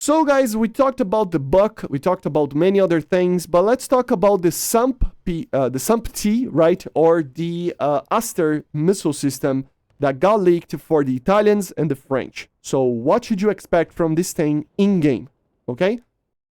So guys, we talked about the Buk, we talked about many other things, but let's talk about the SAMP-T, right, or the Aster missile system that got leaked for the Italians and the French. So what should you expect from this thing in-game, okay?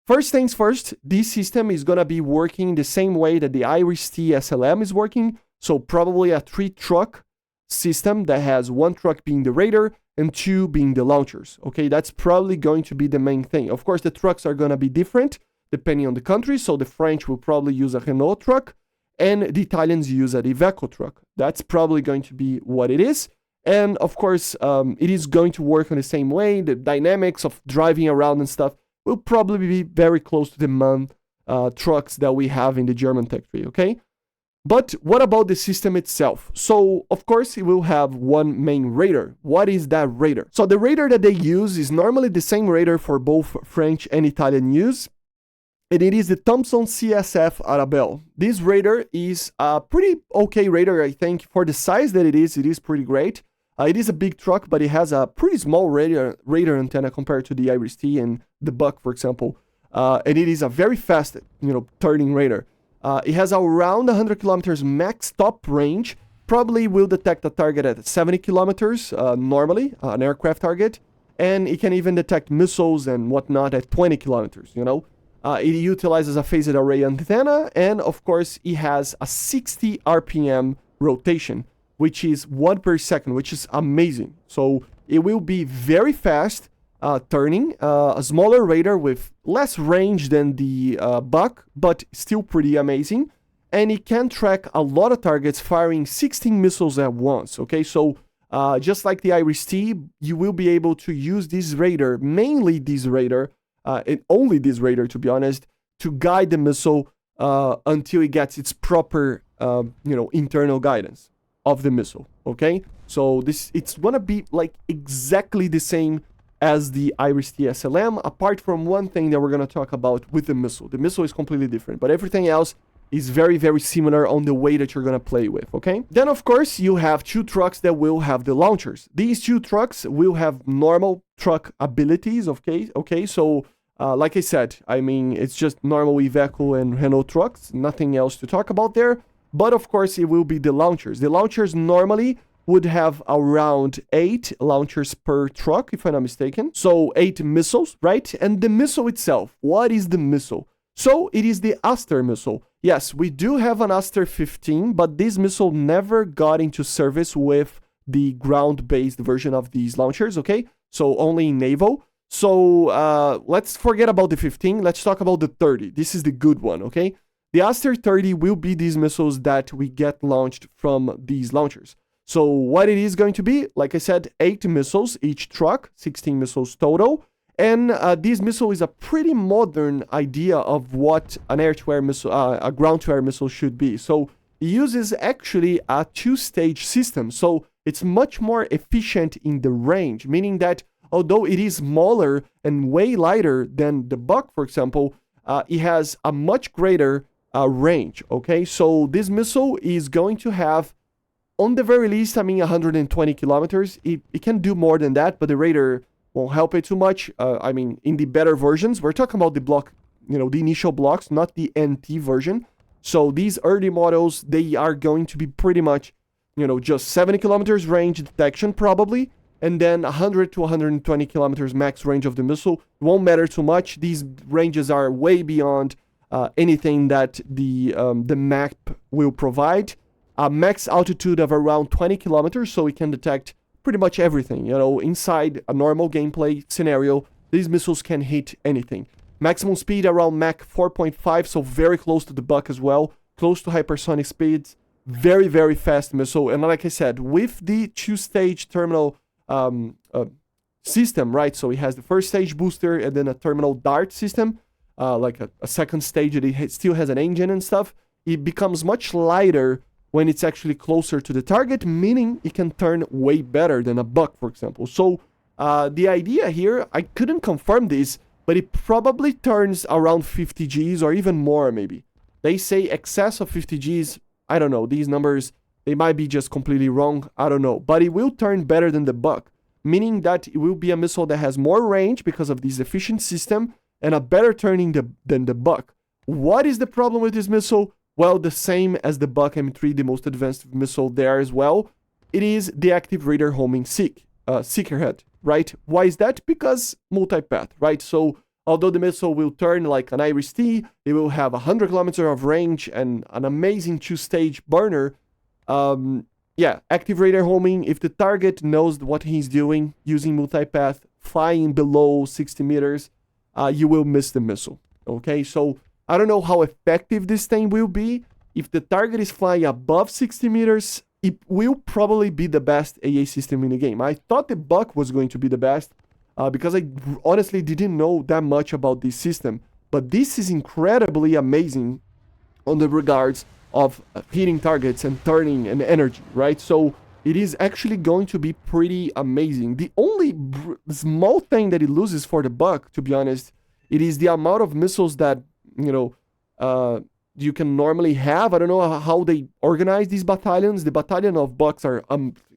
First things first, this system is gonna be working the same way that the Iris-T SLM is working, so probably a 3-truck system that has 1 truck being the radar and 2 being the launchers. Okay, that's probably going to be the main thing. Of course, the trucks are going to be different depending on the country. So the French will probably use a Renault truck and the Italians use a Iveco truck. That's probably going to be what it is. And of course, it is going to work in the same way. The dynamics of driving around and stuff will probably be very close to the MAN trucks that we have in the German Tech Tree, okay? But what about the system itself? So, of course, it will have one main radar. What is that radar? So the radar that they use is normally the same radar for both French and Italian use. And it is the Thomson CSF Arabelle. This radar is a pretty okay radar, I think. For the size that it is pretty great. It is a big truck, but it has a pretty small radar antenna compared to the Iris-T and the Buk, for example. And it is a very fast, turning radar. It has around 100 kilometers max top range. Probably will detect a target at 70 kilometers normally, an aircraft target. And it can even detect missiles and whatnot at 20 kilometers, It utilizes a phased array antenna. And of course, it has a 60 RPM rotation, which is 1 per second, which is amazing. So it will be very fast. Turning, a smaller radar with less range than the Buk, but still pretty amazing. And it can track a lot of targets, firing 16 missiles at once, okay? So just like the Iris-T, you will be able to use this radar, mainly this radar, and only this radar, to be honest, to guide the missile until it gets its proper, internal guidance of the missile, okay? So it's gonna be like exactly the same as the Iris-T SLM, apart from one thing that we're going to talk about with the missile. The missile is completely different, but everything else is very, very similar on the way that you're going to play with, okay? Then, of course, you have 2 trucks that will have the launchers. These 2 trucks will have normal truck abilities, okay? So, like I said, it's just normal Iveco and Renault trucks, nothing else to talk about there. But, of course, it will be the launchers. The launchers normally would have around 8 launchers per truck, if I'm not mistaken. So 8 missiles, right? And the missile itself, what is the missile? So it is the Aster missile. Yes, we do have an Aster 15, but this missile never got into service with the ground-based version of these launchers, okay? So only in naval. So let's forget about the 15. Let's talk about the 30. This is the good one, okay? The Aster 30 will be these missiles that we get launched from these launchers. So what it is going to be, like I said, 8 missiles each truck, 16 missiles total. And this missile is a pretty modern idea of what an air-to-air missile, a ground-to-air missile should be. So it uses actually a 2-stage system. So it's much more efficient in the range, meaning that although it is smaller and way lighter than the Buk, for example, it has a much greater range, okay? So this missile is going to have, on the very least, 120 kilometers. It can do more than that, but the radar won't help it too much. In the better versions, we're talking about the block, the initial blocks, not the NT version. So these early models, they are going to be pretty much, just 70 kilometers range detection probably, and then 100 to 120 kilometers max range of the missile. It won't matter too much. These ranges are way beyond anything that the map will provide. A max altitude of around 20 kilometers, so it can detect pretty much everything. Inside a normal gameplay scenario, these missiles can hit anything. Maximum speed around Mach 4.5, so very close to the Buk as well, close to hypersonic speeds. Very, very fast missile. And like I said, with the 2-stage terminal system, right? So it has the first stage booster and then a terminal dart system, like a second stage that it still has an engine and stuff. It becomes much lighter when it's actually closer to the target, meaning it can turn way better than a Buk, for example. So the idea here, I couldn't confirm this, but it probably turns around 50 Gs or even more maybe. They say excess of 50 Gs. I don't know. These numbers, they might be just completely wrong. I don't know. But it will turn better than the Buk. meaning that it will be a missile that has more range because of this efficient system and a better turning than the Buk. What is the problem with this missile? Well, the same as the Buk M3, the most advanced missile there as well. It is the active radar homing seeker head, right? Why is that? Because multipath, right? So although the missile will turn like an Iris-T, it will have 100 kilometers of range and an amazing two-stage burner. Yeah, active radar homing, if the target knows what he's doing, using multipath, flying below 60 meters, you will miss the missile, okay? So I don't know how effective this thing will be. If the target is flying above 60 meters, it will probably be the best AA system in the game. I thought the Buk was going to be the best, because I honestly didn't know that much about this system. But this is incredibly amazing on the regards of hitting targets and turning and energy, right? So it is actually going to be pretty amazing. The only small thing that it loses for the Buk, to be honest, it is the amount of missiles that, you know, you can normally have. I don't know how they organize these battalions. The battalion of Buks are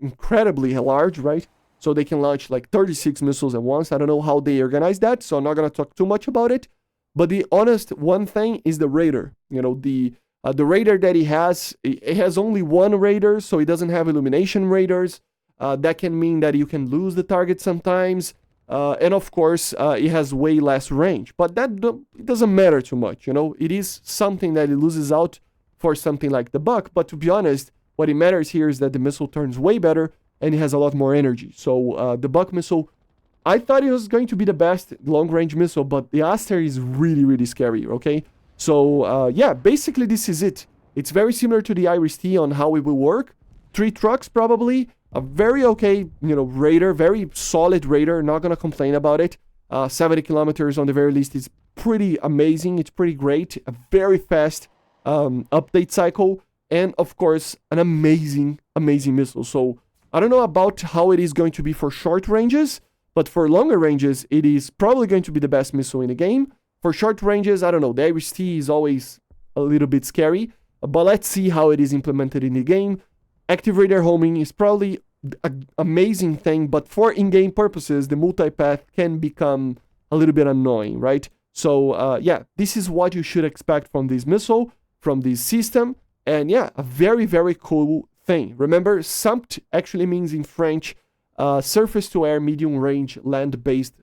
incredibly large, right? So they can launch like 36 missiles at once. I don't know how they organize that, so I'm not going to talk too much about it. But the honest one thing is the radar. You know, the radar that he has, it has only one radar, so it doesn't have illumination radars. That can mean that you can lose the target sometimes. And of course, it has way less range. But it doesn't matter too much, you know. It is something that it loses out for something like the Buk. But to be honest, what it matters here is that the missile turns way better and it has a lot more energy. So the Buk missile, I thought it was going to be the best long-range missile, but the Aster is really, really scary, okay? So, yeah, basically this is it. It's very similar to the Iris-T on how it will work. 3 trucks, probably. A very okay, you know, radar, very solid radar. Not going to complain about it. 70 kilometers on the very least is pretty amazing. It's pretty great. A very fast update cycle. And, of course, an amazing, amazing missile. So, I don't know about how it is going to be for short ranges. But for longer ranges, it is probably going to be the best missile in the game. For short ranges, I don't know. The Iris-T is always a little bit scary. But let's see how it is implemented in the game. Active radar homing is probably an amazing thing. But for in-game purposes, the multipath can become a little bit annoying, right? So, yeah, this is what you should expect from this missile, from this system. And, yeah, a very, very cool thing. Remember, SAMP actually means in French, surface-to-air, medium-range, land-based,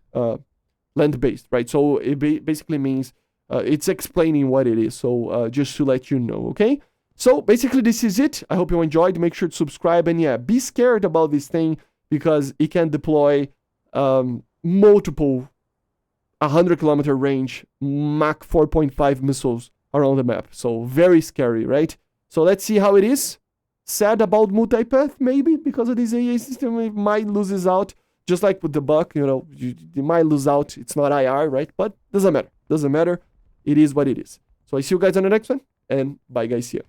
right? So it basically means it's explaining what it is. So just to let you know, okay? So basically this is it. I hope you enjoyed. Make sure to subscribe and yeah, be scared about this thing because it can deploy multiple 100-kilometer range Mach 4.5 missiles around the map. So very scary, right? So let's see how it is. Sad about multipath, maybe, because of this AA system, it might loses out. Just like with the Buk, you know, you might lose out. It's not IR, right? But doesn't matter. Doesn't matter. It is what it is. So I see you guys on the next one. And bye, guys. See ya.